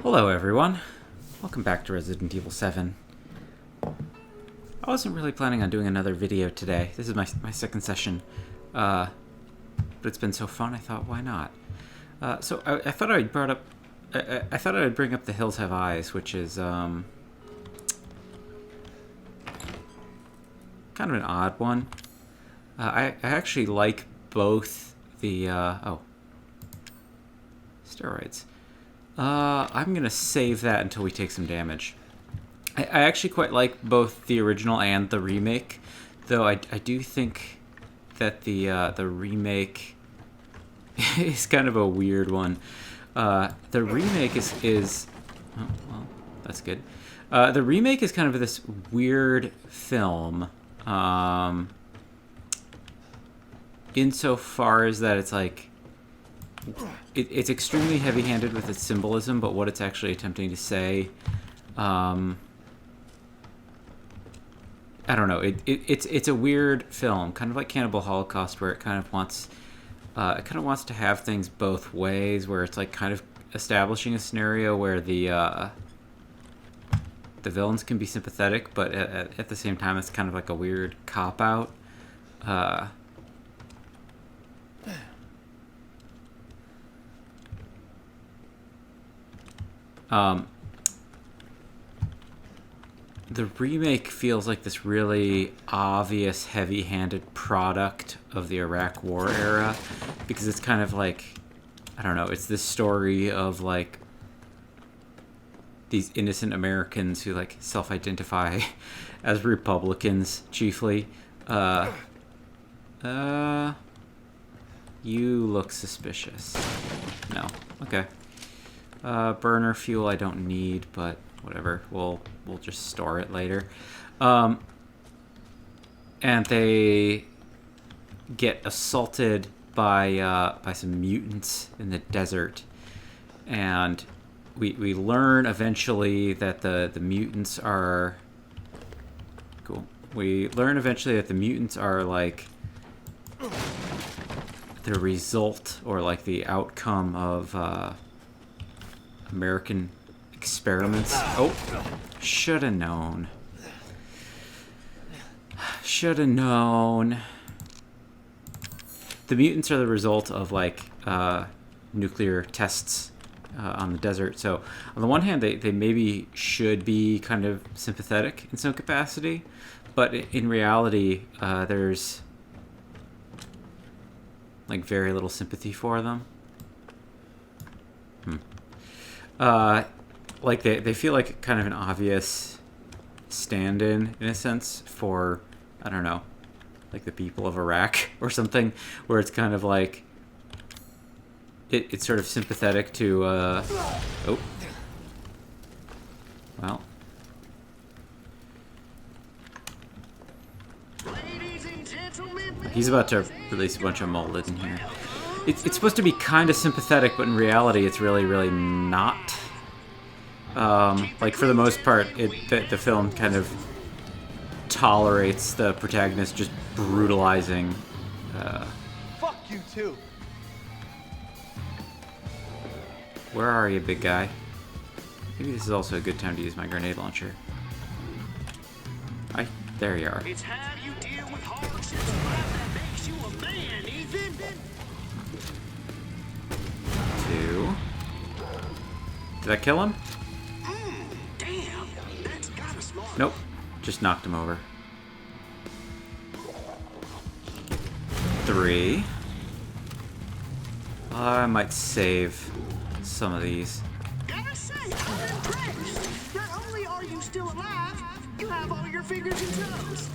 Hello everyone, welcome back to Resident Evil 7. I wasn't really planning on doing another video today. This is my second session, but it's been so fun I thought why not. So I thought I thought I would bring up The Hills Have Eyes, which is kind of an odd one. I actually like both the steroids. I'm gonna save that until we take some damage. I actually quite like both the original and the remake, though I do think that the remake is kind of a weird one. The remake is oh, well, that's good. The remake is kind of this weird film, insofar as that it's like it's extremely heavy-handed with its symbolism, but what it's actually attempting to say, I don't know. It's a weird film, kind of like Cannibal Holocaust, where it kind of wants to have things both ways, where it's like kind of establishing a scenario where the villains can be sympathetic, but at the same time it's kind of like a weird cop-out. The remake feels like this really obvious, heavy-handed product of the Iraq War era, because it's kind of like, I don't know, it's this story of like these innocent Americans who like self-identify as Republicans chiefly. You look suspicious. No. Okay. Burner fuel I don't need, but whatever. We'll just store it later. And they get assaulted by some mutants in the desert, and we learn eventually that the mutants are cool. We learn eventually that the mutants are like the result or like the outcome of American experiments. Oh, shoulda known. Shoulda known. The mutants are the result of like nuclear tests on the desert. So on the one hand, they maybe should be kind of sympathetic in some capacity, but in reality, there's like very little sympathy for them. Like they feel like kind of an obvious stand-in a sense for, I don't know, like the people of Iraq or something, where it's kind of like it's sort of sympathetic to oh, well, he's about to release a bunch of molded in here. It's supposed to be kind of sympathetic, but in reality, it's really, really not. Like, for the most part, the film kind of tolerates the protagonist just brutalizing. Fuck you too. Where are you, big guy? Maybe this is also a good time to use my grenade launcher. There you are. It's how you deal with hardships that makes you a man, Ethan. 2. Did that kill him? Damn, that's gotta smart. Nope. Just knocked him over. 3. I might save some of these. Gotta say, I'm impressed. Not only are you still alive, you have all your fingers and toes.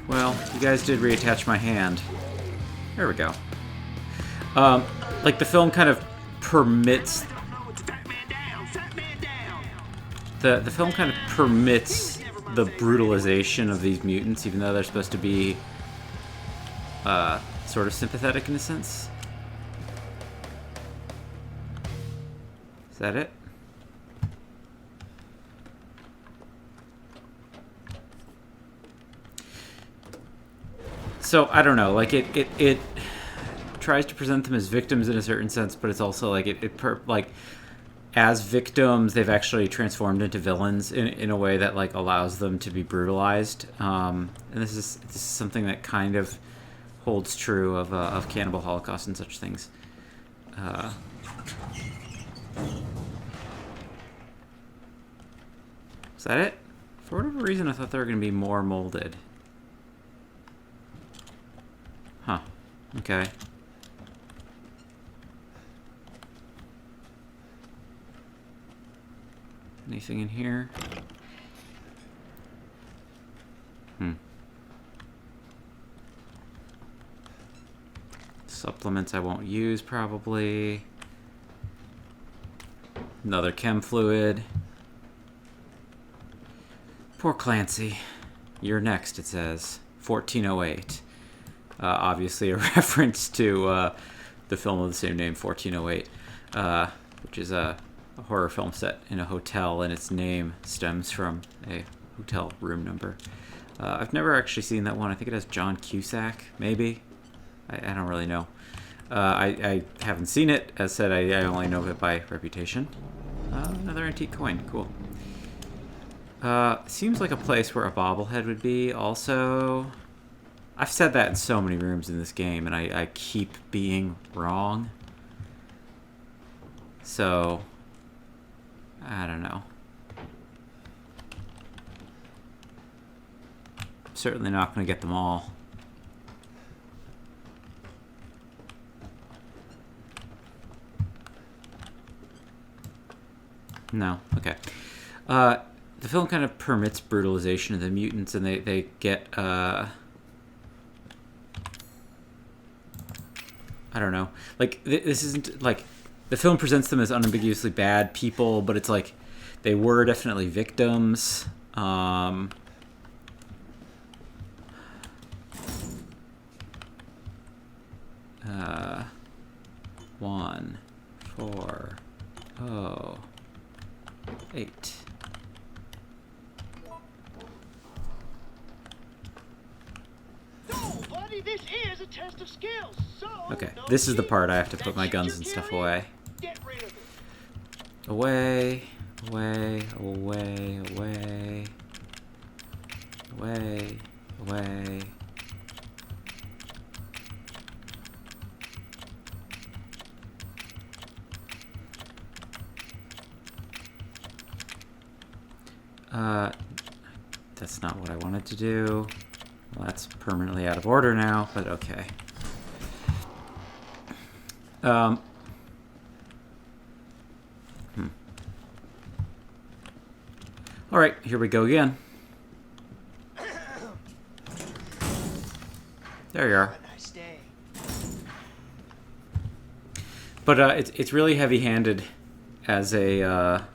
Well, you guys did reattach my hand. There we go. Like the film kind of permits Fat man down, fat man down. the film kind of permits the brutalization of these mutants, even though they're supposed to be sort of sympathetic in a sense. Is that it? So I don't know, like it tries to present them as victims in a certain sense, but it's also like as victims, they've actually transformed into villains in a way that like allows them to be brutalized. And this is something that kind of holds true of Cannibal Holocaust and such things. Is that it? For whatever reason, I thought there were going to be more molded. Huh. Okay. Anything in here? Supplements I won't use, probably. Another chem fluid. Poor Clancy. You're next, it says. 1408. Obviously a reference to the film of the same name, 1408, which is a horror film set in a hotel, and its name stems from a hotel room number. I've never actually seen that one. I think it has John Cusack, maybe? I don't really know. I haven't seen it. As said, I only know it by reputation. Another antique coin. Cool. Seems like a place where a bobblehead would be. Also, I've said that in so many rooms in this game, and I keep being wrong. So, I don't know. Certainly not going to get them all. No. Okay. The film kind of permits brutalization of the mutants, and they get, I don't know. Like, this isn't, like, the film presents them as unambiguously bad people, but it's like, they were definitely victims. 1, 4, 0, 8. Buddy, this is a test of skills. So Okay, this is the part I have to put my guns and stuff away. Get rid of it. Away, away, away, away, away, away. That's not what I wanted to do. Well, that's permanently out of order now, but okay. All right, here we go again. There you are. Nice day. But it's really heavy-handed as a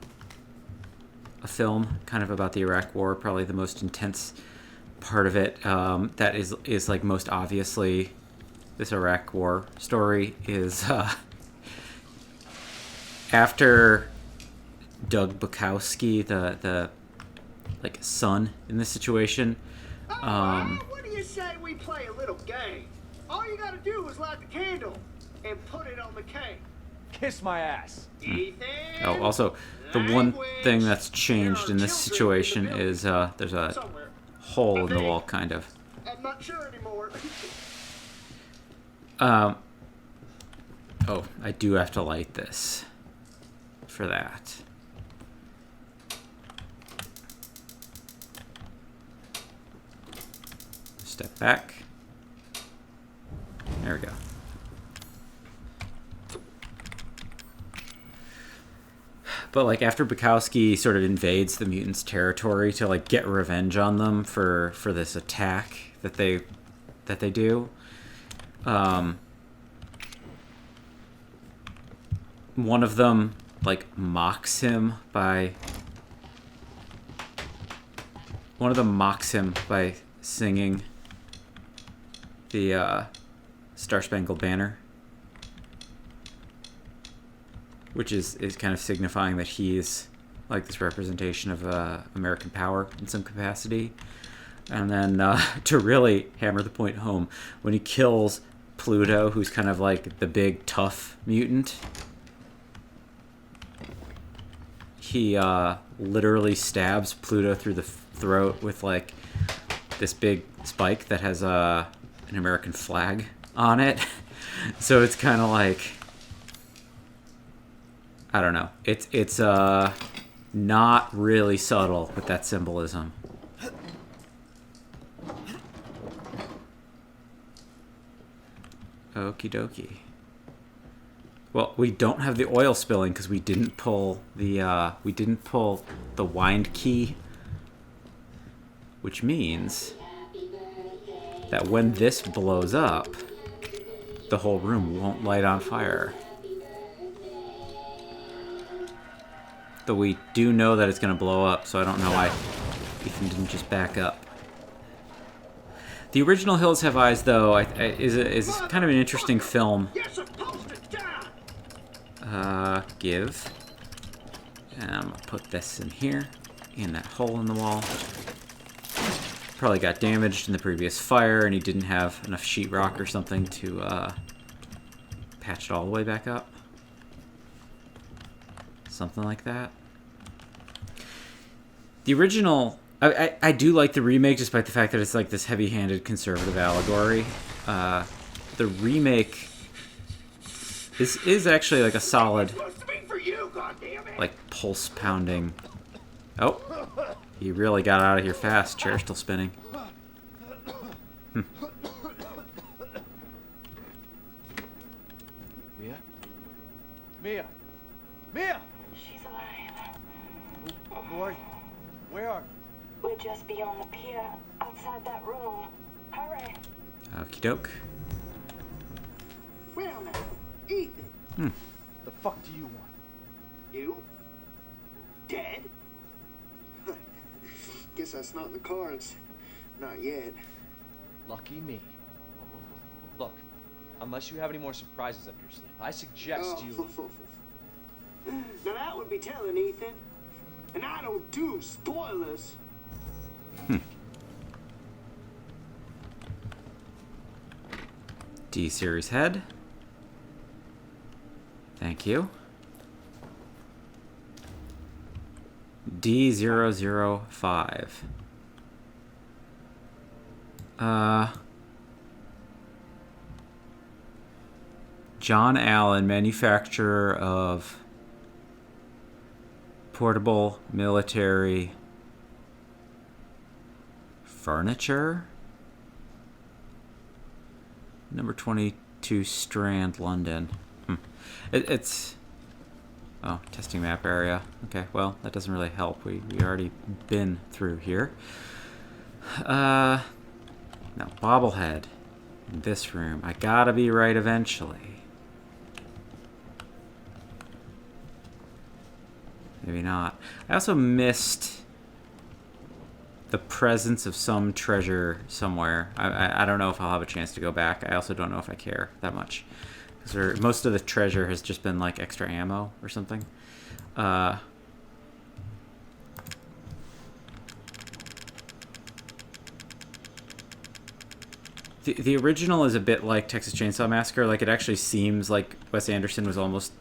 film kind of about the Iraq War, probably the most intense part of it. That is like most obviously this Iraq War story is after Doug Bukowski, the like son in this situation. What do you say we play a little game? All you gotta do is light the candle and put it on the cake. Kiss my ass. Ethan. Oh, also, the one thing that's changed in this situation is there's a Somewhere. hole in the wall, kind of. I'm not sure anymore. Oh, I do have to light this for that. Step back. There we go. But like after Bukowski sort of invades the mutants' territory to like get revenge on them for this attack that they do, one of them like mocks him by singing the Star Spangled Banner, which is kind of signifying that he's like this representation of American power in some capacity. And then to really hammer the point home, when he kills Pluto, who's kind of like the big tough mutant, he literally stabs Pluto through the throat with like this big spike that has an American flag on it. So it's kind of like, I don't know. It's not really subtle with that symbolism. Okie dokie. Well, we don't have the oil spilling because we didn't pull the wind key, which means that when this blows up, the whole room won't light on fire. Though we do know that it's going to blow up, so I don't know why Ethan didn't just back up. The original Hills Have Eyes, though, is kind of an interesting film. Give. And I'm going to put this in here, in that hole in the wall. Probably got damaged in the previous fire, and he didn't have enough sheetrock or something to patch it all the way back up. Something like that. The original, I do like the remake, despite the fact that it's like this heavy-handed conservative allegory. The remake is actually like a solid, like pulse-pounding. Oh, he really got out of here fast. Chair's still spinning. Mia? Mia? Mia! She's alive. Who are you? Where are you? We're just beyond the pier, outside that room. Hurry. Okie doke. Well now, Ethan. The fuck do you want? You? Dead? Guess that's not in the cards. Not yet. Lucky me. Look, unless you have any more surprises up your sleeve, I suggest you... Now that would be telling, Ethan. And I don't do spoilers. D-Series head. Thank you. D005. John Allen, manufacturer of portable military furniture. Number 22 Strand, London. It's... Oh, testing map area. Okay, well, that doesn't really help. We already been through here. No, bobblehead. In this room. I gotta be right eventually. Maybe not. I also missed the presence of some treasure somewhere. I don't know if I'll have a chance to go back. I also don't know if I care that much. Because most of the treasure has just been like extra ammo or something. The original is a bit like Texas Chainsaw Massacre. Like, it actually seems like Wes Anderson was almost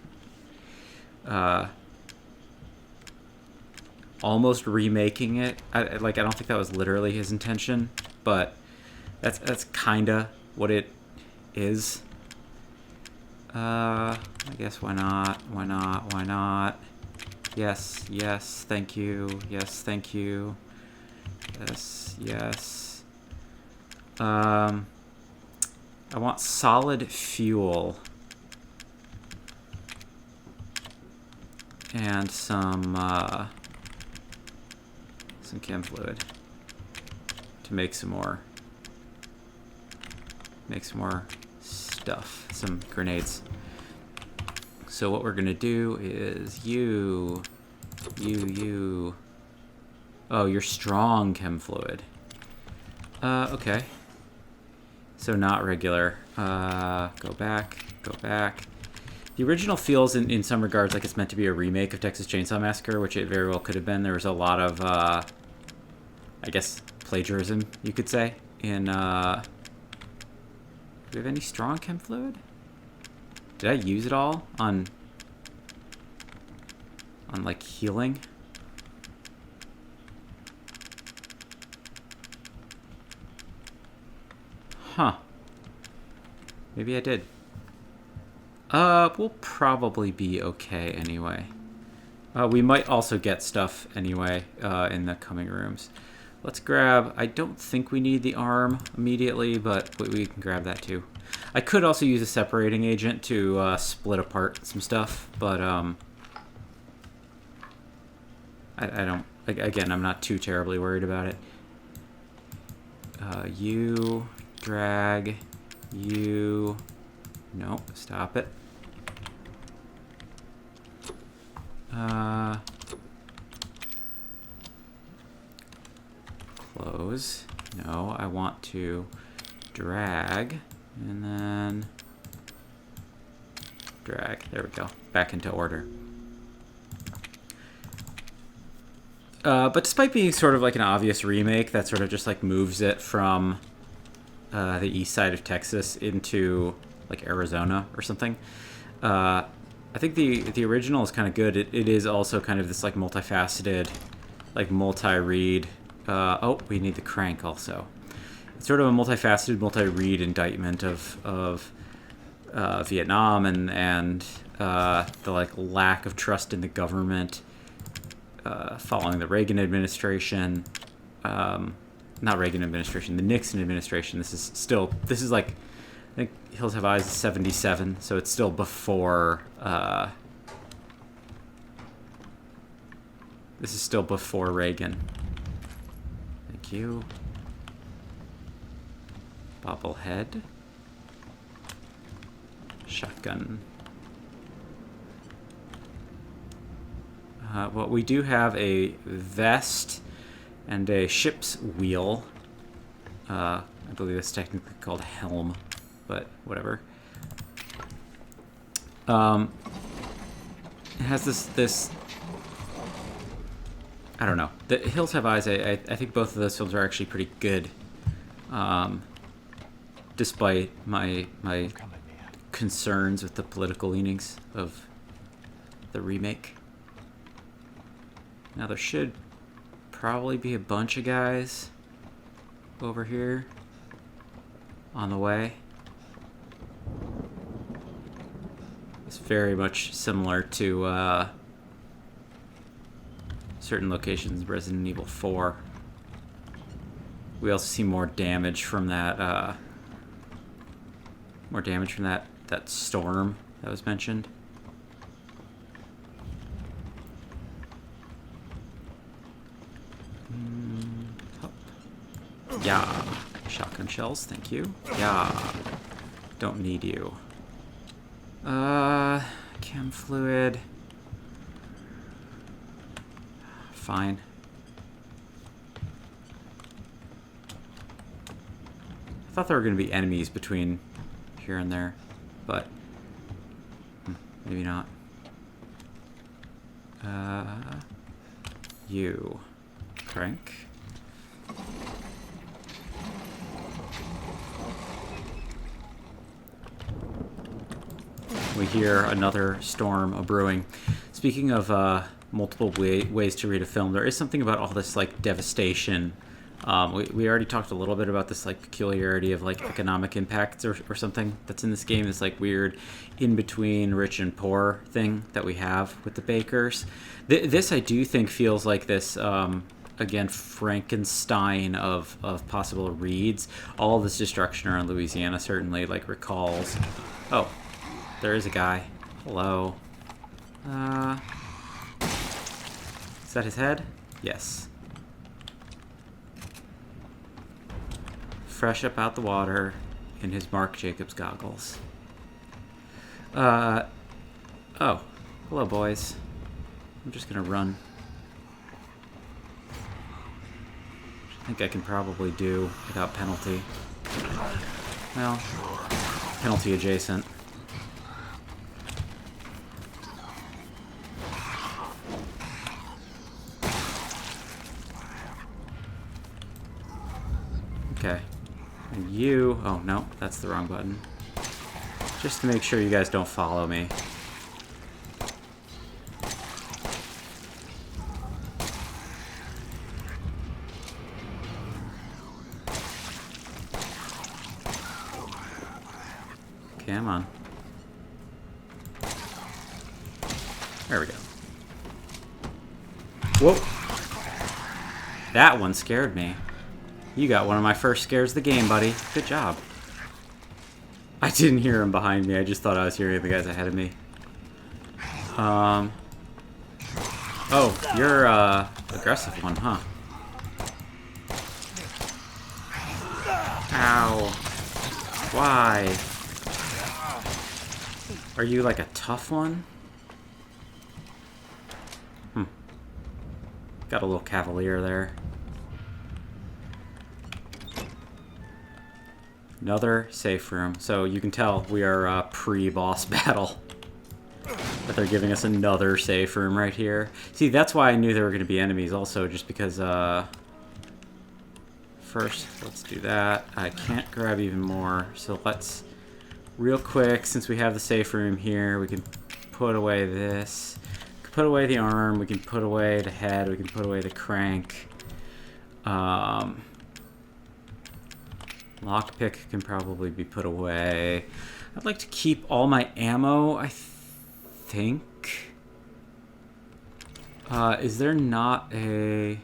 remaking it. I don't think that was literally his intention, but that's kinda what it is. I guess why not? Why not? Why not? Yes, yes, thank you. Yes, thank you. Yes, yes. I want solid fuel. And some chem fluid to make some more stuff, some grenades. So what we're gonna do is you. Oh, you're strong chem fluid. Okay. So not regular. Go back. The original feels in some regards like it's meant to be a remake of Texas Chainsaw Massacre, which it very well could have been. There was a lot of, I guess, plagiarism, you could say, in, do we have any strong chem fluid? Did I use it all on on like healing. Huh. Maybe I did. We'll probably be okay anyway. We might also get stuff anyway in the coming rooms. Let's grab... I don't think we need the arm immediately, but we can grab that too. I could also use a separating agent to split apart some stuff, but I don't... Again, I'm not too terribly worried about it. You... drag... you... No, stop it. Close. No, I want to drag and then drag. There we go. Back into order. But despite being sort of like an obvious remake that sort of just like moves it from the east side of Texas into like Arizona or something, I think the original is kind of good. It is also kind of this like multifaceted, like multi-read. Oh, we need the crank also. It's sort of a multifaceted, multi-read indictment of Vietnam and the like lack of trust in the government following the Reagan administration. Not Reagan administration, the Nixon administration. This is like, I think Hills Have Eyes is 77, so it's still before. This is still before Reagan. Thank you. Bobblehead. Shotgun. Well, we do have a vest and a ship's wheel. I believe it's technically called a helm, but whatever. It has this I don't know. The Hills Have Eyes, I think both of those films are actually pretty good. Despite my concerns with the political leanings of the remake. Now there should probably be a bunch of guys over here on the way. It's very much similar to certain locations in Resident Evil 4. We also see more damage from that that storm that was mentioned. Yeah. Shotgun shells, thank you. Yeah. Don't need you. Chem fluid. Fine. I thought there were going to be enemies between here and there, but maybe not. You. Crank. We hear another storm a-brewing. Speaking of multiple ways to read a film, there is something about all this like devastation. We already talked a little bit about this like peculiarity of like economic impacts or something that's in this game. This like weird in between rich and poor thing that we have with the Bakers. This I do think feels like this again Frankenstein of possible reads. All of this destruction around Louisiana certainly like recalls. Oh, there is a guy. Hello. Is that his head? Yes. Fresh up out the water in his Marc Jacobs goggles. Oh. Hello, boys. I'm just gonna run. I think I can probably do without penalty. Well, penalty adjacent. Okay. And you... Oh, no. That's the wrong button. Just to make sure you guys don't follow me. Come on. There we go. Whoa. That one scared me. You got one of my first scares of the game, buddy. Good job. I didn't hear him behind me. I just thought I was hearing the guys ahead of me. Oh, you're aggressive one, huh? Ow. Why? Are you like a tough one? Got a little cavalier there. Another safe room. So you can tell we are pre-boss battle. But they're giving us another safe room right here. See, that's why I knew there were going to be enemies also, just because, first, let's do that. I can't grab even more, so let's, real quick, since we have the safe room here, we can put away this. We can put away the arm, we can put away the head, we can put away the crank. Lockpick can probably be put away. I'd like to keep all my ammo, I think. Is there not a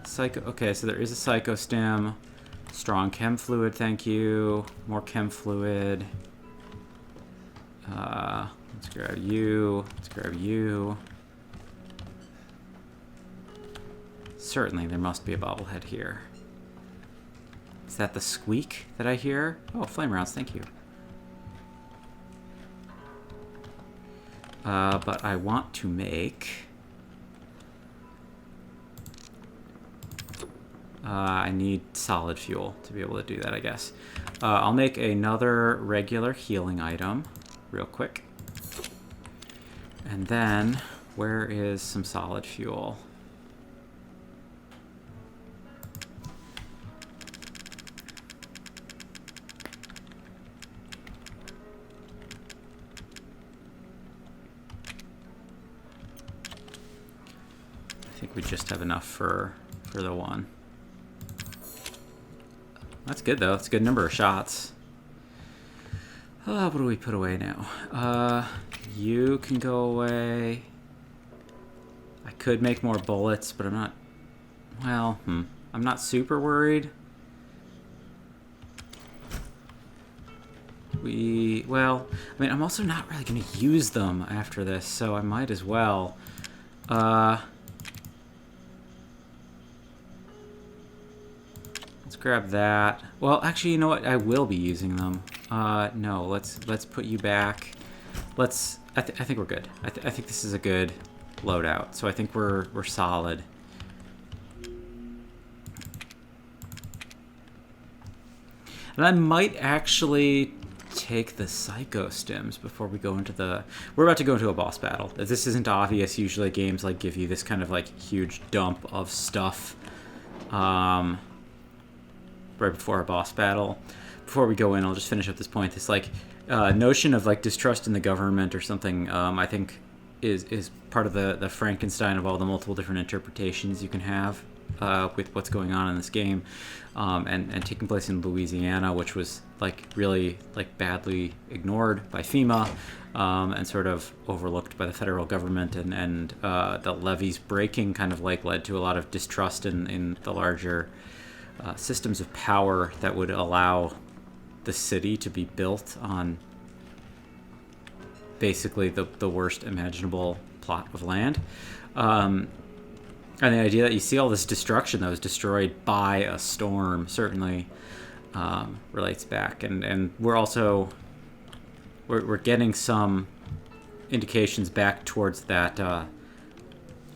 psycho? Okay, so there is a psycho stem. Strong chem fluid, thank you. More chem fluid. Let's grab you. Let's grab you. Certainly, there must be a bobblehead here. Is that the squeak that I hear? Oh, flame rounds, thank you. But I want to make... I need solid fuel to be able to do that, I guess. I'll make another regular healing item real quick. And then, where is some solid fuel? I think we just have enough for the one. That's good though. It's a good number of shots. What do we put away now? You can go away. I could make more bullets, but I'm not... Well, I'm not super worried. Well, I mean, I'm also not really going to use them after this, so I might as well. Let's grab that. Well, actually, you know what? I will be using them. No, let's put you back. I think we're good. I think this is a good loadout. So I think we're solid. And I might actually take the psycho stems before we go into the... We're about to go into a boss battle. If this isn't obvious, usually games like give you this kind of like huge dump of stuff right before a boss battle. Before we go in, I'll just finish up this point. This like notion of like distrust in the government or something, I think is part of the Frankenstein of all the multiple different interpretations you can have with what's going on in this game, and taking place in Louisiana, which was like really like badly ignored by FEMA and sort of overlooked by the federal government, and the levees breaking kind of like led to a lot of distrust in the larger systems of power that would allow the city to be built on basically the worst imaginable plot of land. And the idea that you see all this destruction that was destroyed by a storm certainly relates back. And we're also... We're getting some indications back towards that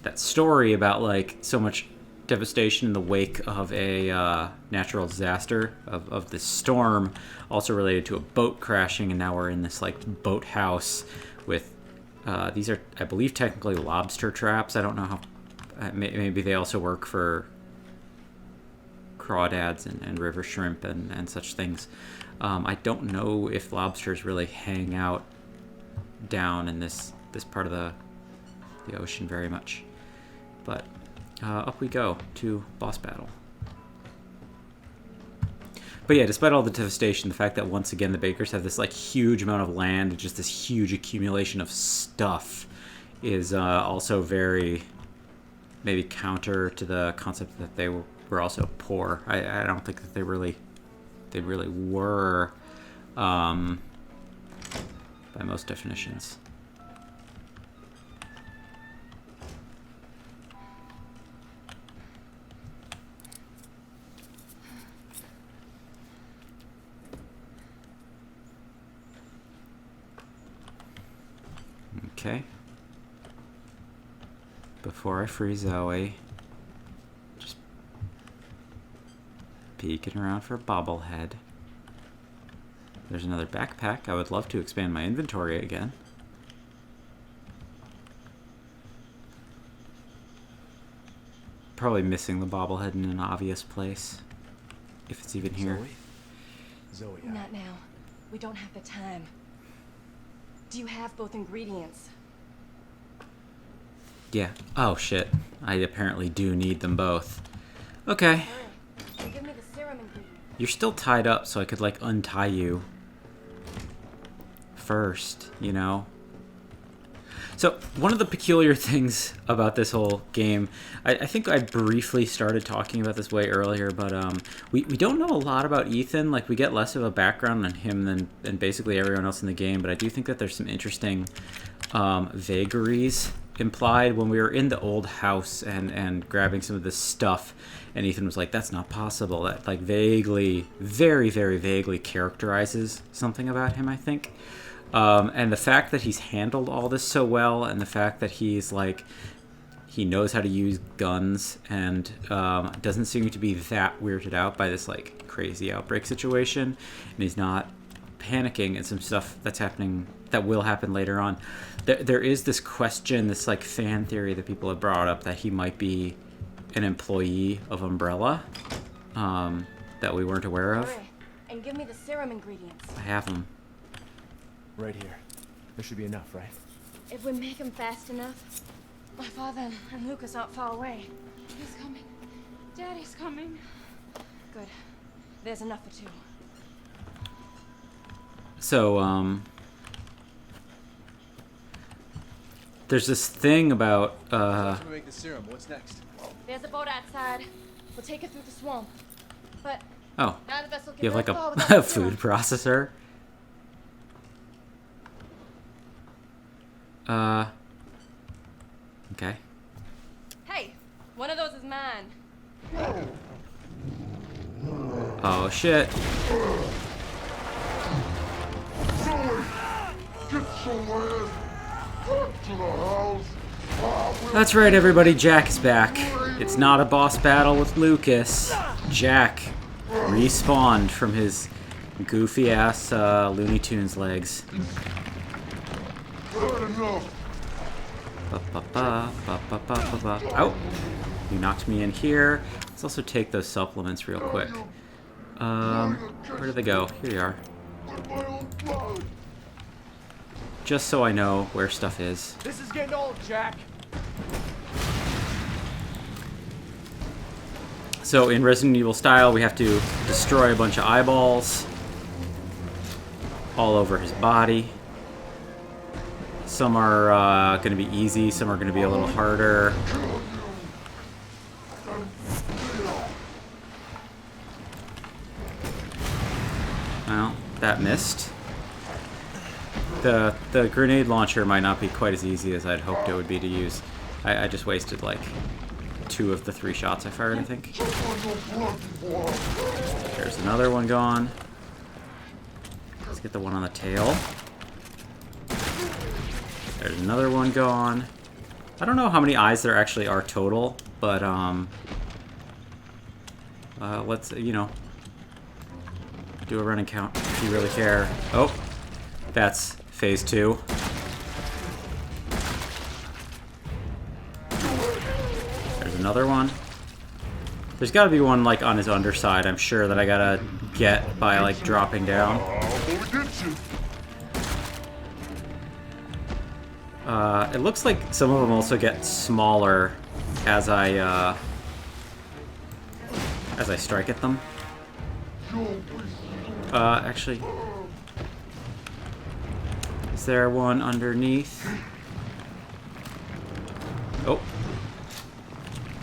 that story about like so much devastation in the wake of a natural disaster of this storm, also related to a boat crashing, and now we're in this like boathouse with these are, I believe, technically lobster traps. I don't know how... maybe they also work for crawdads and river shrimp and such things. I don't know if lobsters really hang out down in this part of the ocean very much. But up we go to boss battle. But yeah, despite all the devastation, the fact that once again the Bakers have this like huge amount of land and just this huge accumulation of stuff is also very maybe counter to the concept that they were also poor. I don't think that they really were by most definitions. Okay. Before I free Zoe, just peeking around for a bobblehead. There's another backpack. I would love to expand my inventory again. Probably missing the bobblehead in an obvious place, if it's even here. Zoe. Not now. We don't have the time. Do you have both ingredients? Yeah. Oh, shit. I apparently do need them both. Okay. Hurry. And give me the serum ingredient. You're still tied up, so I could, like, untie you first, you know? So, one of the peculiar things about this whole game, I think I briefly started talking about this way earlier, but we don't know a lot about Ethan. Like, we get less of a background on him than basically everyone else in the game, but I do think that there's some interesting vagaries implied when we were in the old house and grabbing some of this stuff, and Ethan was like, that's not possible. That, like, vaguely, very, very vaguely characterizes something about him, I think. And the fact that he's handled all this so well, and the fact that he's like, he knows how to use guns and doesn't seem to be that weirded out by this like crazy outbreak situation, and he's not panicking and some stuff that's happening that will happen later on. There is this question, this like fan theory that people have brought up that he might be an employee of Umbrella that we weren't aware of. Hurry. And give me the serum ingredients. I have them. Right here. There should be enough, right? If we make them fast enough, my father and Lucas aren't far away. He's coming. Daddy's coming. Good. There's enough for two. So, there's this thing about, After we make the serum, what's next? There's a boat outside. We'll take it through the swamp. But oh, none of us will get you have like very far a, without a the serum. food processor? Okay. Hey, one of those is mine. Oh, shit. That's right, everybody. Jack is back. It's not a boss battle with Lucas. Jack respawned from his goofy-ass Looney Tunes legs. Oh, you knocked me in here. Let's also take those supplements real quick. Where did they go? Here you are. Just so I know where stuff is. This is getting old, Jack. So in Resident Evil style, we have to destroy a bunch of eyeballs all over his body. Some are going to be easy, some are going to be a little harder. Well, that missed. The grenade launcher might not be quite as easy as I'd hoped it would be to use. I just wasted like 2 of the 3 shots I fired, I think. There's another one gone. Let's get the one on the tail. There's another one gone. I don't know how many eyes there actually are total, but let's, you know, do a running count if you really care. Oh, that's phase 2. There's another one. There's got to be one like on his underside, I'm sure, that I gotta get by like dropping down. It looks like some of them also get smaller as I strike at them. Actually... Is there one underneath? Oh.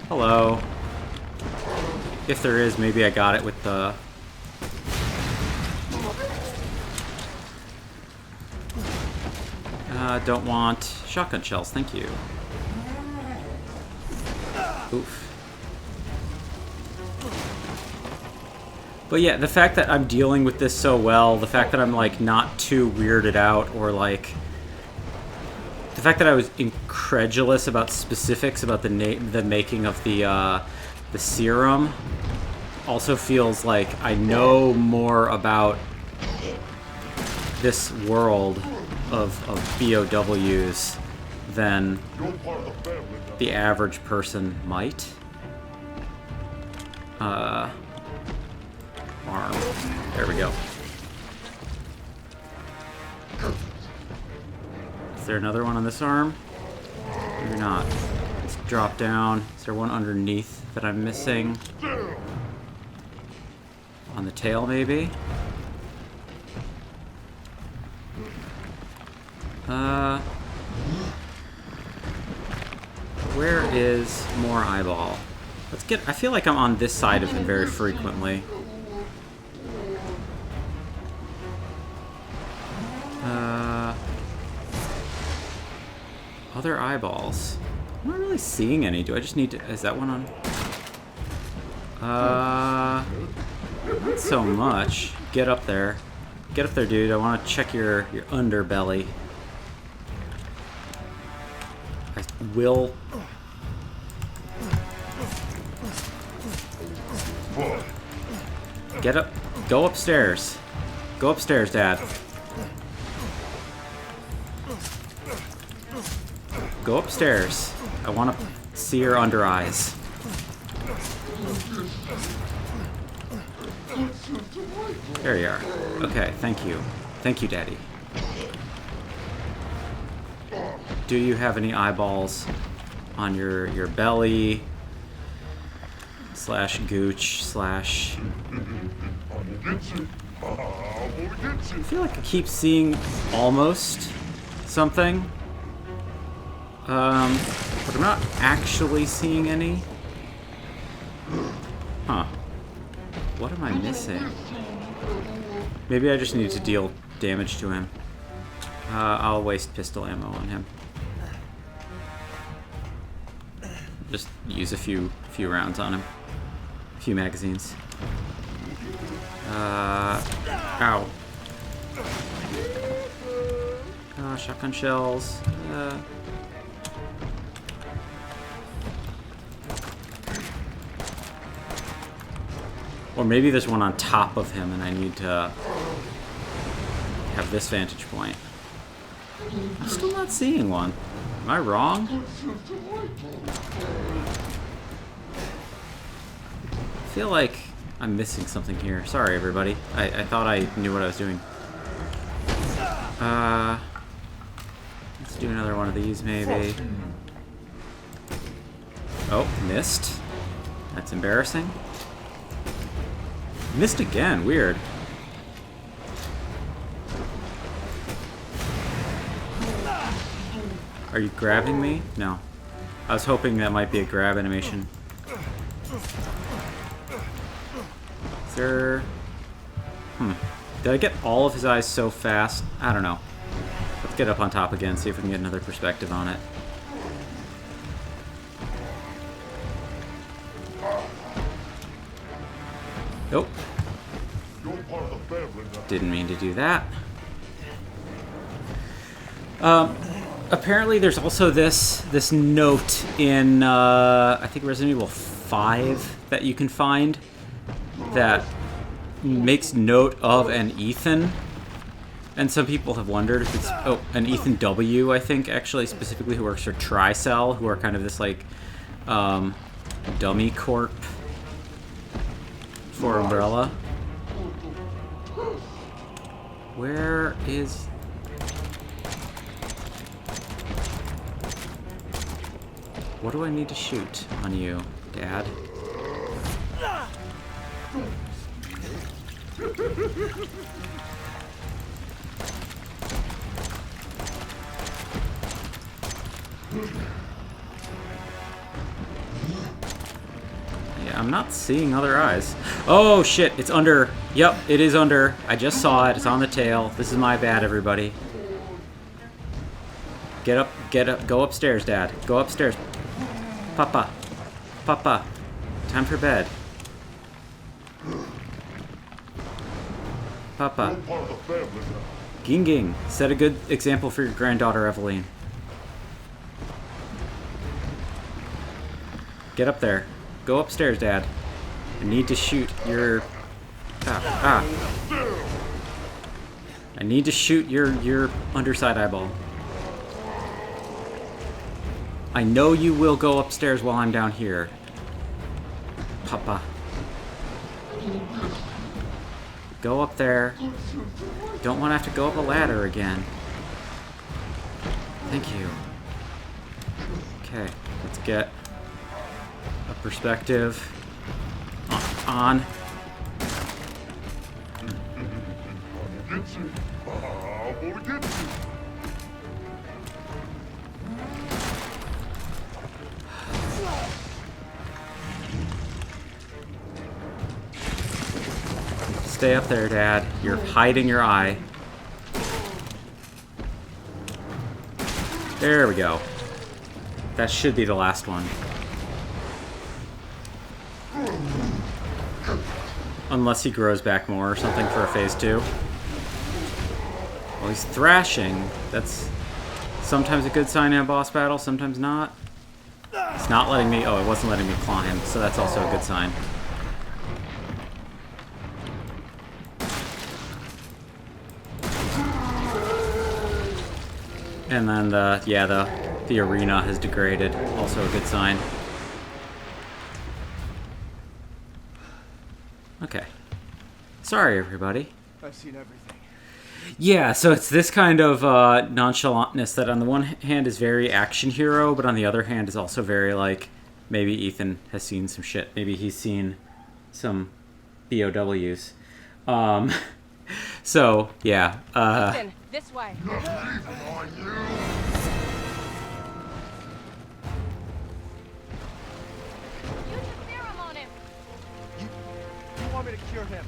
Hello. If there is, maybe I got it with the... Don't want shotgun shells, thank you. Oof. But yeah, the fact that I'm dealing with this so well, the fact that I'm, like, not too weirded out, or, like... The fact that I was incredulous about specifics about the making of the serum also feels like I know more about this world of BOWs than the average person might. Arm. There we go. Is there another one on this arm? Maybe not. Let's drop down. Is there one underneath that I'm missing? On the tail, maybe? Where is more eyeball? Let's get... I feel like I'm on this side of him very frequently. Other eyeballs. I'm not really seeing any. Do I just need to... Is that one on? Not so much. Get up there. Get up there, dude. I want to check your underbelly. I will... Get up. Go upstairs. Go upstairs, Dad. Go upstairs. I want to see your under eyes. There you are. Okay, thank you. Thank you, Daddy. Do you have any eyeballs on your belly? Slash gooch slash... I feel like I keep seeing almost something. But I'm not actually seeing any. Huh. What am I missing? Maybe I just need to deal damage to him. I'll waste pistol ammo on him. Just use a few rounds on him. A few magazines. Ow. Shotgun shells. Or maybe there's one on top of him and I need to have this vantage point. I'm still not seeing one. Am I wrong? I feel like I'm missing something here. Sorry, everybody. I thought I knew what I was doing. Let's do another one of these, maybe. Oh, missed. That's embarrassing. Missed again. Weird. Are you grabbing me? No. I was hoping that might be a grab animation. Is there... Did I get all of his eyes so fast? I don't know. Let's get up on top again, see if we can get another perspective on it. Nope. Didn't mean to do that. Apparently there's also this note in, I think Resident Evil 5 that you can find that makes note of an Ethan. And some people have wondered if it's, an Ethan W, I think, actually, specifically, who works for Tricell, who are kind of this, like, dummy corp for Umbrella. Where is... What do I need to shoot on you, Dad? Yeah, I'm not seeing other eyes. Oh shit, it's under. Yep, it is under. I just saw it. It's on the tail. This is my bad, everybody. Get up, go upstairs, Dad. Go upstairs. Papa. Papa. Time for bed. Papa. Ging Ging. Set a good example for your granddaughter, Eveline. Get up there. Go upstairs, Dad. I need to shoot your... I need to shoot your underside eyeball. I know you will go upstairs while I'm down here. Papa. Go up there. Don't want to have to go up a ladder again. Thank you. Okay, let's get a perspective on. Stay up there, Dad. You're hiding your eye. There we go. That should be the last one. Unless he grows back more or something for a phase 2. Well, he's thrashing. That's sometimes a good sign in a boss battle, sometimes not. It's not letting me... Oh, it wasn't letting me claw him, so that's also a good sign. And then the arena has degraded, also a good sign. Okay. Sorry, everybody. I've seen everything. Yeah, so it's this kind of nonchalantness that on the one hand is very action hero, but on the other hand is also very like, maybe Ethan has seen some shit. Maybe he's seen some BOWs. So, yeah. Ethan, this way. You took serum on him. You want me to cure him?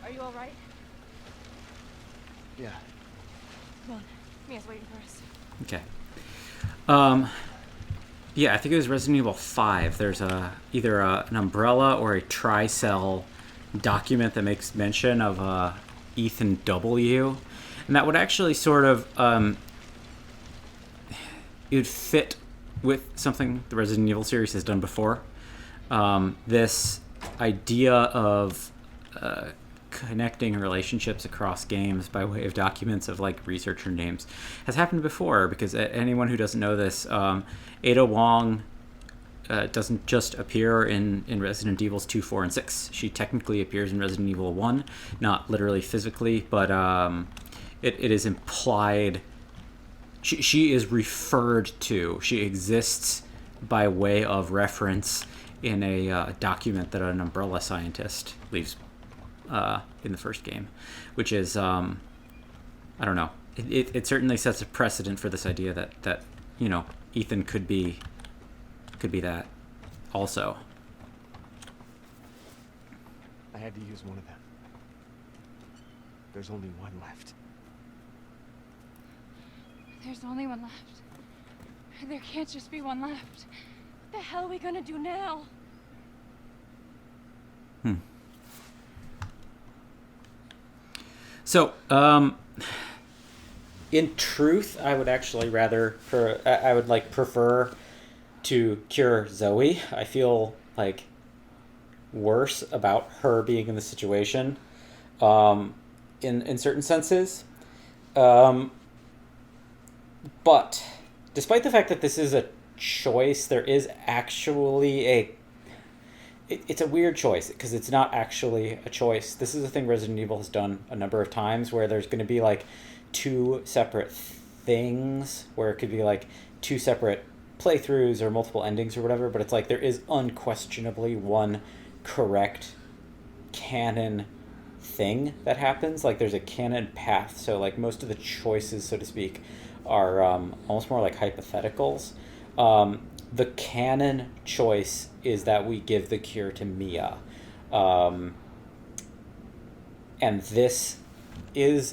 Are you all right? Yeah. Come on. Mia's waiting for us. Okay. Yeah, I think it was Resident Evil 5. There's either an umbrella or a tri-cell document that makes mention of Ethan W. And that would actually sort of... it would fit with something the Resident Evil series has done before. This idea of connecting relationships across games by way of documents of like researcher names has happened before, because anyone who doesn't know this, Ada Wong doesn't just appear in Resident Evils 2, 4, and 6. She technically appears in Resident Evil 1, not literally physically, but it is implied. She is referred to. She exists by way of reference in a document that an Umbrella scientist leaves in the first game, which is I don't know. It certainly sets a precedent for this idea that you know, Ethan could be that also. I had to use one of them. There's only one left. There's only one left. There can't just be one left. What the hell are we gonna do now? So, in truth, I would actually I would like prefer to cure Zoe. I feel like worse about her being in the situation, in certain senses. But despite the fact that this is a choice. There is actually a... It's a weird choice, because it's not actually a choice. This is a thing Resident Evil has done a number of times, where there's going to be, like, two separate things, where it could be, like, two separate playthroughs or multiple endings or whatever, but it's like there is unquestionably one correct canon thing that happens. Like, there's a canon path, so, like, most of the choices, so to speak, are almost more like hypotheticals. The canon choice is that we give the cure to Mia. And this is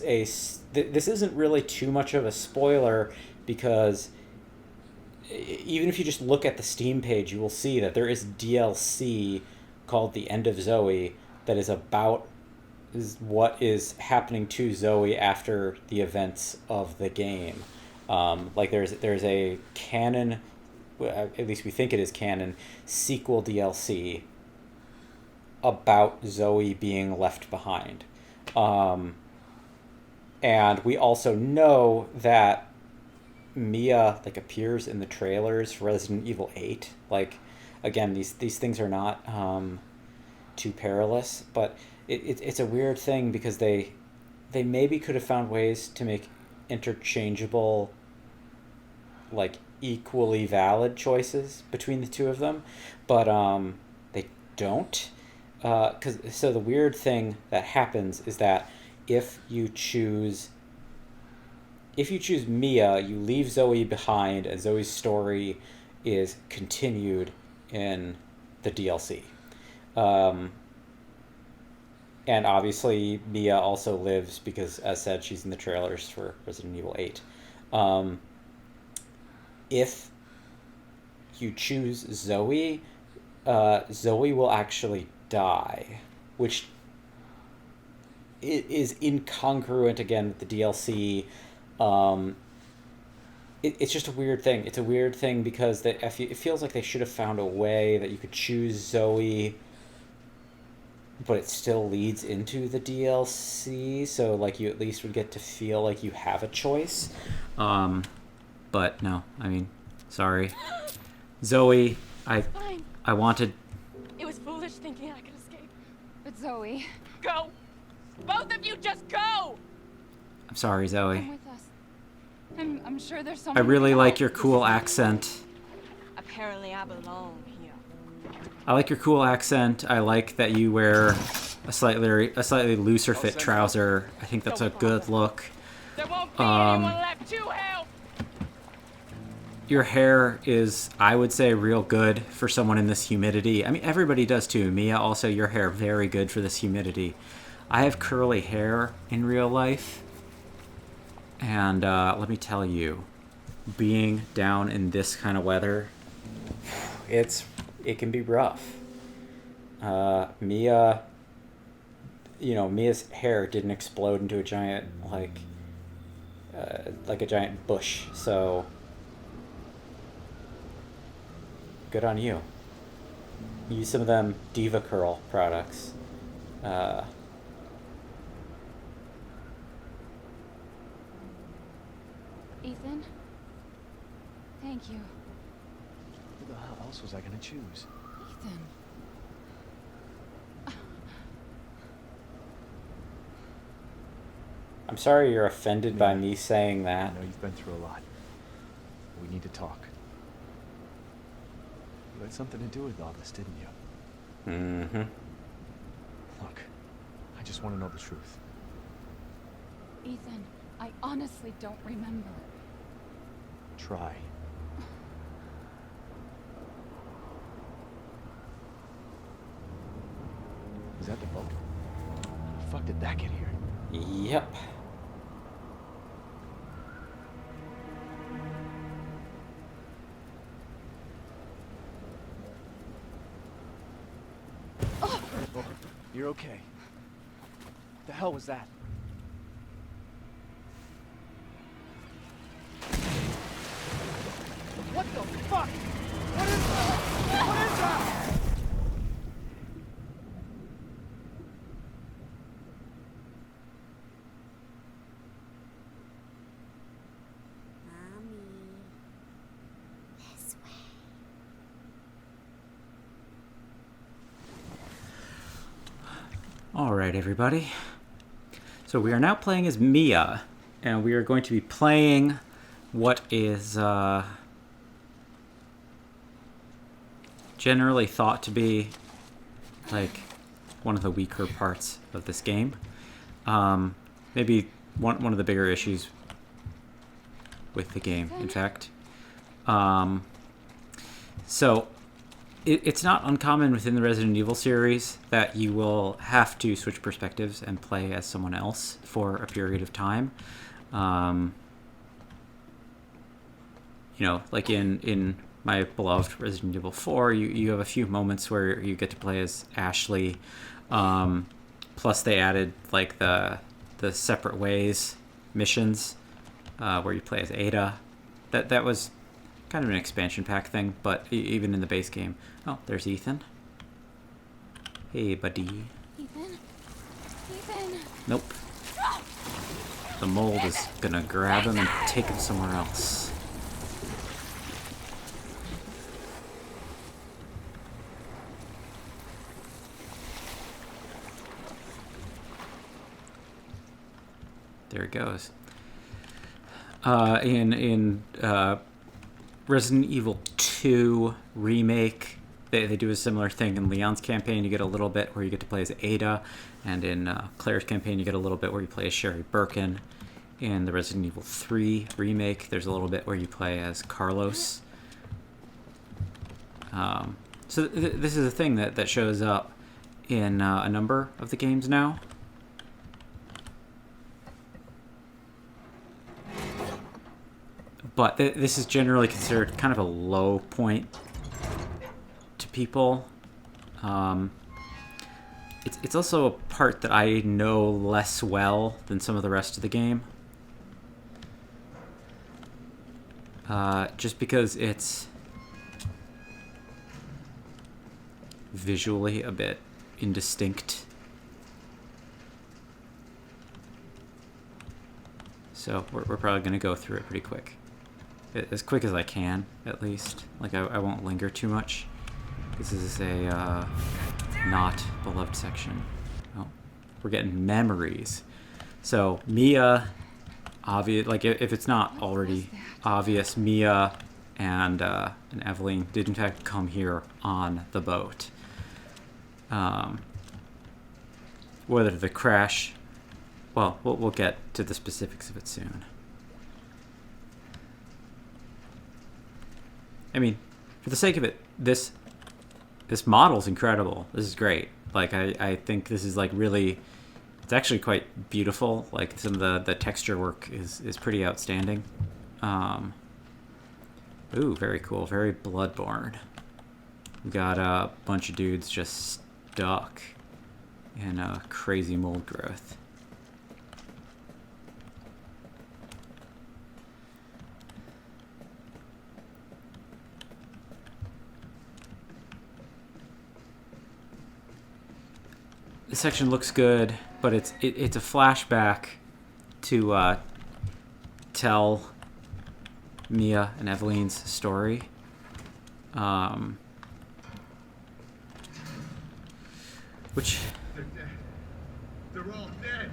this isn't really too much of a spoiler, because even if you just look at the Steam page, you will see that there is DLC called The End of Zoe that is about what is happening to Zoe after the events of the game. Like, there's a canon, at least we think it is canon, sequel DLC about Zoe being left behind. And we also know that Mia, like, appears in the trailers for Resident Evil 8. Like, again, these things are not too perilous, but it's a weird thing, because they maybe could have found ways to make interchangeable, like, equally valid choices between the two of them, but they don't. So the weird thing that happens is that if you choose Mia, you leave Zoe behind, and Zoe's story is continued in the DLC. And obviously Mia also lives, because, as said, she's in the trailers for Resident Evil 8. If you choose Zoe, Zoe will actually die, which is incongruent, again, with the DLC. It's just a weird thing. It's a weird thing, because it feels like they should have found a way that you could choose Zoe, but it still leads into the DLC, so, like, you at least would get to feel like you have a choice. But no, I mean, sorry. Zoe, Fine. I wanted... It was foolish thinking I could escape. But Zoe, Go! Both of you just go! I'm sorry, Zoe. Come with us. I'm sure there's I someone really who can like help. your cool accent. Apparently I belong here. I like your cool accent. I like that you wear a slightly looser fit trouser. I think that's a good look. There won't be anyone left to help! Your hair is, I would say, real good for someone in this humidity. I mean, everybody does too. Mia, also, your hair, very good for this humidity. I have curly hair in real life. And let me tell you, being down in this kind of weather, it can be rough. Mia, Mia's hair didn't explode into a giant, like a giant bush, so good on you. Use some of them Diva Curl products. Ethan? Thank you. Who the hell else was I gonna choose? Ethan. I'm sorry you're offended by me saying I that. know you've been through a lot. We need to talk. You had something to do with all this, didn't you? Mm-hmm. Look, I just want to know the truth. Ethan, I honestly don't remember. Try. Is that the boat? How the fuck did that get here? Yep. Oh, you're okay. What the hell was that? What the fuck? What is that? What is that? Mommy, this way. Alright, everybody. So we are now playing as Mia, and we are going to be playing what is generally thought to be like one of the weaker parts of this game. Maybe one of the bigger issues with the game, in fact. So it's not uncommon within the Resident Evil series that you will have to switch perspectives and play as someone else for a period of time. You know, like in my beloved Resident Evil 4, you have a few moments where you get to play as Ashley. Plus they added like the separate ways missions where you play as Ada. That was kind of an expansion pack thing, but even in the base game. Oh, there's Ethan. Hey, buddy. Ethan? Ethan! Nope. The mold is gonna grab him and take him somewhere else. There it goes. In Resident Evil 2 Remake, they do a similar thing. In Leon's campaign, you get a little bit where you get to play as Ada, and in Claire's campaign, you get a little bit where you play as Sherry Birkin. In the Resident Evil 3 Remake, there's a little bit where you play as Carlos. So this is a thing that shows up in a number of the games now. But this is generally considered kind of a low point to people. It's also a part that I know less well than some of the rest of the game. Just because it's visually a bit indistinct. So we're probably going to go through it pretty quick. As quick as I can, at least. Like, I won't linger too much. This is a not beloved section. Oh, we're getting memories. So, Mia, obvious, like, if it's not already obvious, Mia and Evelyn did in fact come here on the boat. Whether the crash, well, we'll get to the specifics of it soon. I mean, for the sake of it, this model's incredible. This is great. Like, I think this is, like, really... It's actually quite beautiful. Like, some of the texture work is pretty outstanding. Ooh, very cool. Very Bloodborne. We got a bunch of dudes just stuck in a crazy mold growth. This section looks good, but it's a flashback to tell Mia and Evelyn's story. Which... They're all dead.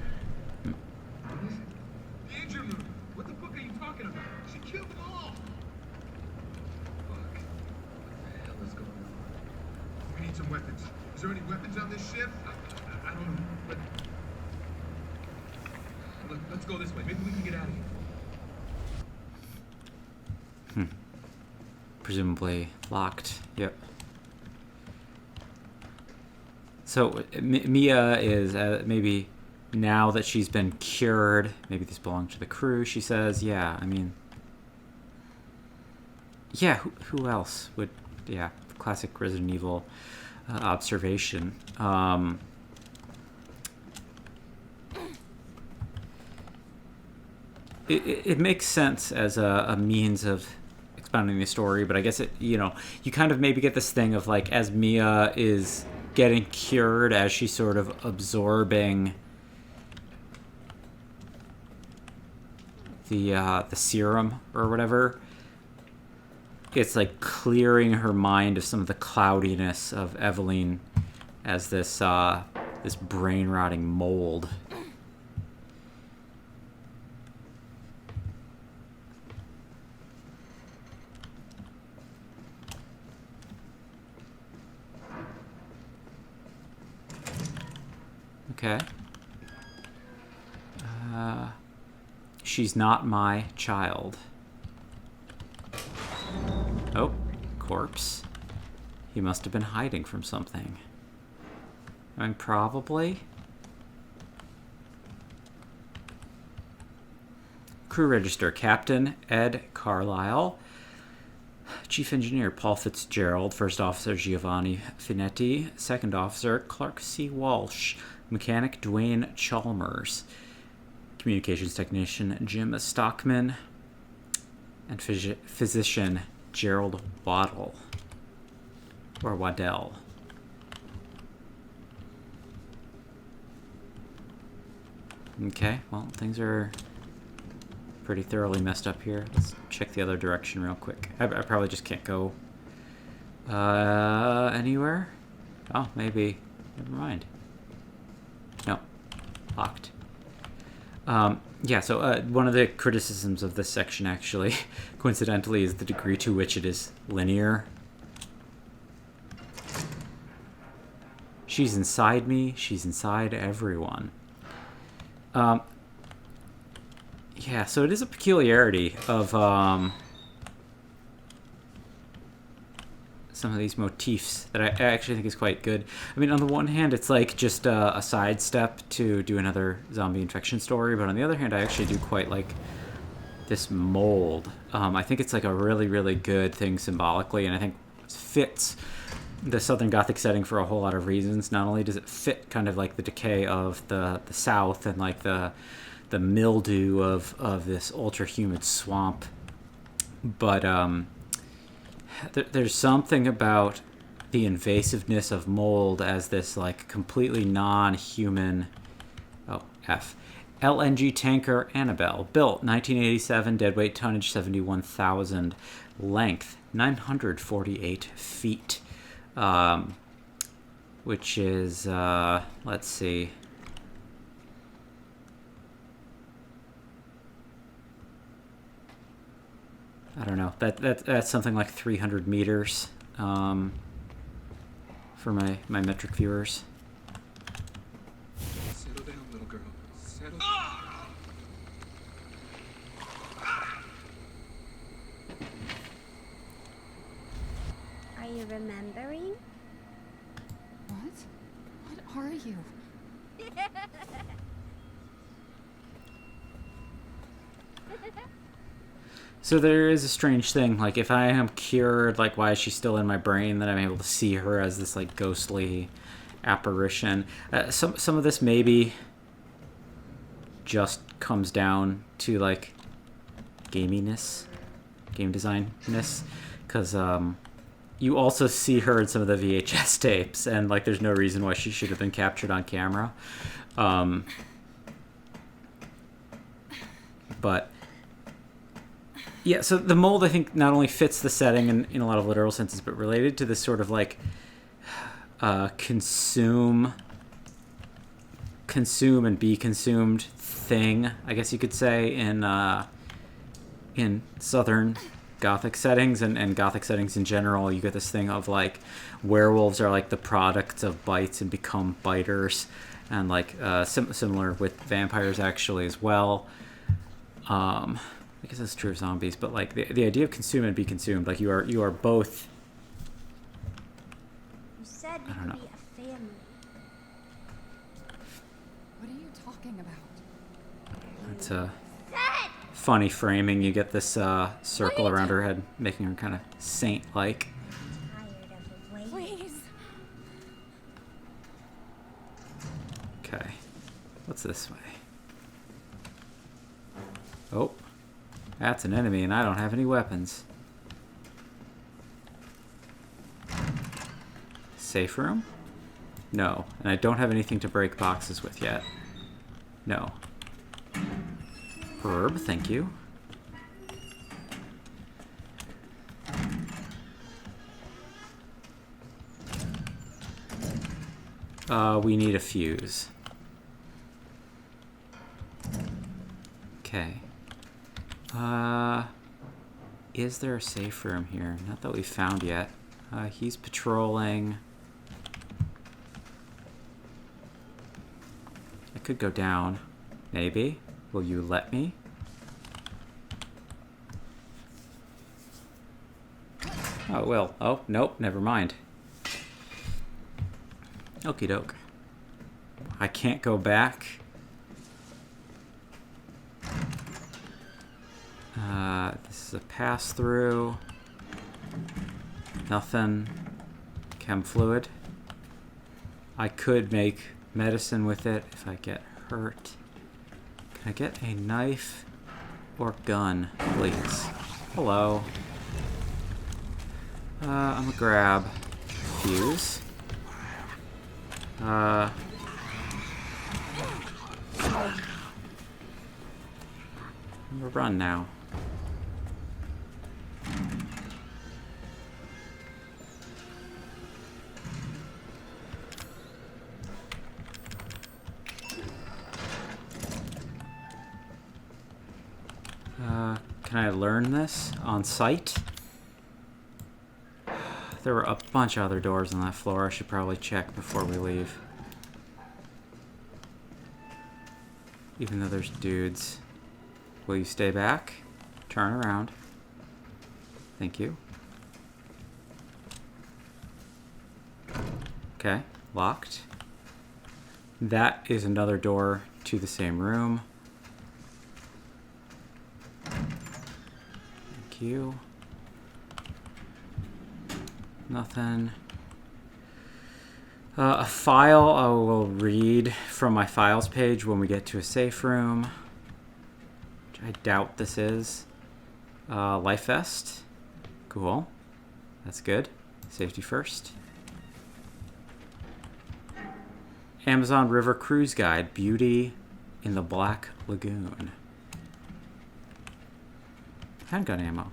The engine room. What the fuck are you talking about? She killed them all. Fuck. What the hell is going on? We need some weapons. Is there any weapons on this ship? I don't know, but... Look, let's go this way. Maybe we can get out of here. Presumably locked. Yep. So Mia is maybe now that she's been cured, maybe this belongs to the crew, she says. Yeah, I mean... Yeah, who else would... Yeah, classic Resident Evil observation. It makes sense as a means of expounding the story, but I guess you kind of maybe get this thing of, like, as Mia is getting cured, as she's sort of absorbing the serum or whatever, it's like clearing her mind of some of the cloudiness of Evelyn as this this brain-rotting mold. Okay. She's not my child. Oh, corpse. He must have been hiding from something. I mean, probably. Crew register: Captain Ed Carlisle, Chief Engineer Paul Fitzgerald, First Officer Giovanni Finetti, Second Officer Clark C. Walsh, Mechanic Dwayne Chalmers, Communications Technician Jim Stockman, and Physician Gerald Waddell. Or Waddell. Okay, well, things are pretty thoroughly messed up here. Let's check the other direction real quick. I probably just can't go anywhere. Oh, maybe. Never mind. No. Locked. Yeah, so one of the criticisms of this section, actually, coincidentally, is the degree to which it is linear. She's inside me. She's inside everyone. Yeah, so it is a peculiarity of some of these motifs that I actually think is quite good. I mean, on the one hand, it's like just a sidestep to do another zombie infection story, but on the other hand, I actually do quite like this mold. I think it's like a really, really good thing symbolically, and I think it fits the Southern Gothic setting for a whole lot of reasons. Not only does it fit kind of like the decay of the South and like the mildew of this ultra humid swamp, but there's something about the invasiveness of mold as this like completely non-human LNG tanker Annabelle, built 1987, deadweight tonnage 71,000, length 948 feet, which is let's see, I don't know. That's something like 300 meters for my metric viewers. Settle down, little girl. Settle. Are you remembering? What? What are you? So there is a strange thing, like if I am cured, like why is she still in my brain, then I'm able to see her as this like ghostly apparition. Some of this maybe just comes down to like gaminess, game designness, because you also see her in some of the VHS tapes, and like there's no reason why she should have been captured on camera. But yeah, so the mold, I think, not only fits the setting in a lot of literal senses, but related to this sort of like consume and be consumed thing, I guess you could say, in Southern Gothic settings and Gothic settings in general. You get this thing of like werewolves are like the product of bites and become biters, and like similar with vampires actually as well. I guess that's true of zombies, but like the idea of consume and be consumed, like you are both. You said we could be a family. What are you talking about? It's a funny framing. You get this circle around her head, making her kind of saint-like. Tired of the waiting. Please. Okay, what's this way? Oh. That's an enemy, and I don't have any weapons. Safe room? No. And I don't have anything to break boxes with yet. No. Herb, thank you. We need a fuse. Okay. Is there a safe room here? Not that we've found yet. He's patrolling. I could go down. Maybe. Will you let me? Oh, it will. Oh, nope, never mind. Okie doke. I can't go back. This is a pass-through. Nothing. Chem fluid. I could make medicine with it if I get hurt. Can I get a knife or gun, please? Hello. I'm gonna grab fuse. I'm gonna run now. Can I learn this on site? There were a bunch of other doors on that floor. I should probably check before we leave. Even though there's dudes. Will you stay back? Turn around. Thank you. Okay, locked. That is another door to the same room. Thank you. Nothing. A file I will read from my files page when we get to a safe room. Which I doubt this is. Life vest. Cool. That's good. Safety first. Amazon River Cruise Guide. Beauty in the Black Lagoon. Handgun ammo.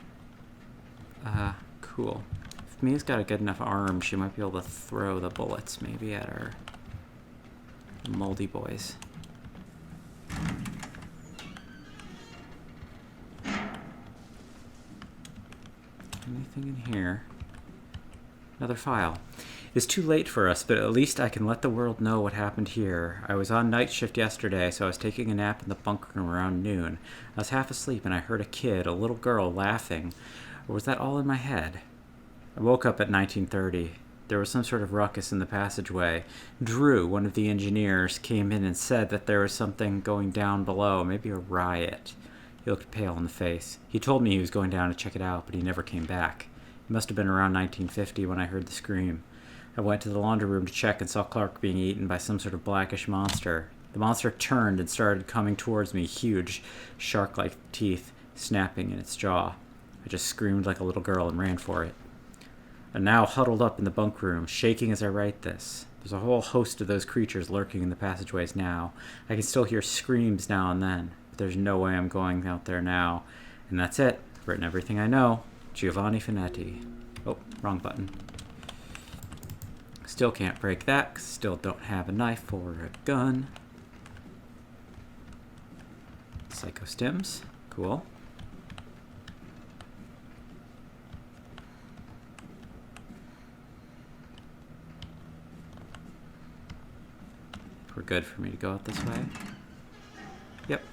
Cool. If Mia's got a good enough arm, she might be able to throw the bullets maybe at our moldy boys. Anything in here? Another file. It's too late for us, but at least I can let the world know what happened here. I was on night shift yesterday, so I was taking a nap in the bunk room around noon. I was half asleep and I heard a kid, a little girl, laughing. Or was that all in my head? I woke up at 1930. There was some sort of ruckus in the passageway. Drew, one of the engineers, came in and said that there was something going down below, maybe a riot. He looked pale in the face. He told me he was going down to check it out, but he never came back. It must have been around 1950 when I heard the scream. I went to the laundry room to check and saw Clark being eaten by some sort of blackish monster. The monster turned and started coming towards me, huge, shark-like teeth snapping in its jaw. I just screamed like a little girl and ran for it. I'm now huddled up in the bunk room, shaking as I write this. There's a whole host of those creatures lurking in the passageways now. I can still hear screams now and then, but there's no way I'm going out there now. And that's it. I've written everything I know. Giovanni Finetti. Oh, wrong button. Still can't break that, 'cause still don't have a knife or a gun. Psychostims. Cool. We're good for me to go out this way. Yep.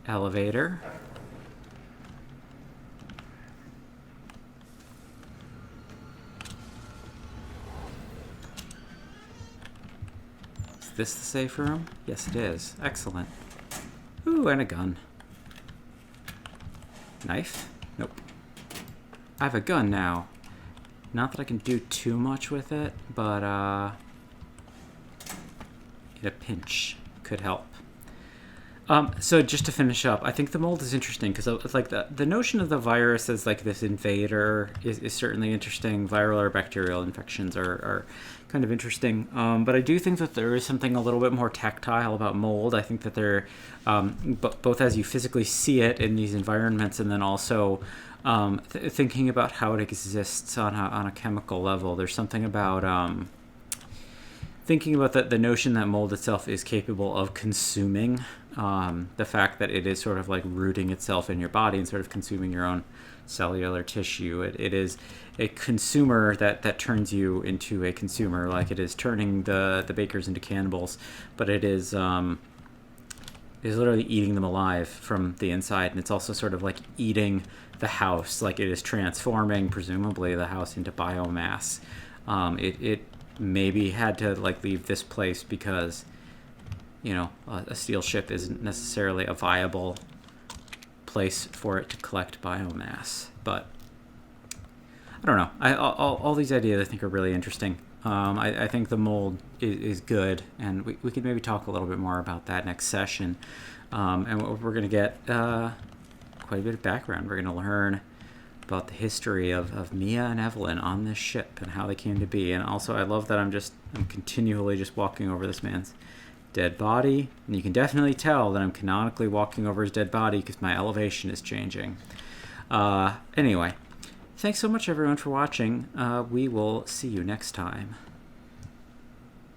Elevator. Is this the safe room? Yes, it is. Excellent. Ooh, and a gun. Knife? Nope. I have a gun now. Not that I can do too much with it, but in a pinch could help. So just to finish up, I think the mold is interesting because it's like the notion of the virus as like this invader is certainly interesting. Viral or bacterial infections are kind of interesting. But I do think that there is something a little bit more tactile about mold. I think that they're both as you physically see it in these environments, and then also thinking about how it exists on a chemical level. There's something about thinking about the notion that mold itself is capable of consuming, the fact that it is sort of like rooting itself in your body and sort of consuming your own cellular tissue. It is a consumer that turns you into a consumer, like it is turning the bakers into cannibals, but it is literally eating them alive from the inside, and it's also sort of like eating the house, like it is transforming presumably the house into biomass. It maybe had to like leave this place because, you know, a steel ship isn't necessarily a viable place for it to collect biomass. But I don't know. All these ideas I think are really interesting. I think the mold is good, and we could maybe talk a little bit more about that next session. And we're going to get quite a bit of background. We're going to learn about the history of Mia and Evelyn on this ship and how they came to be. And also, I love that I'm continually just walking over this man's dead body, and you can definitely tell that I'm canonically walking over his dead body because my elevation is changing. Anyway, thanks so much everyone for watching. We will see you next time.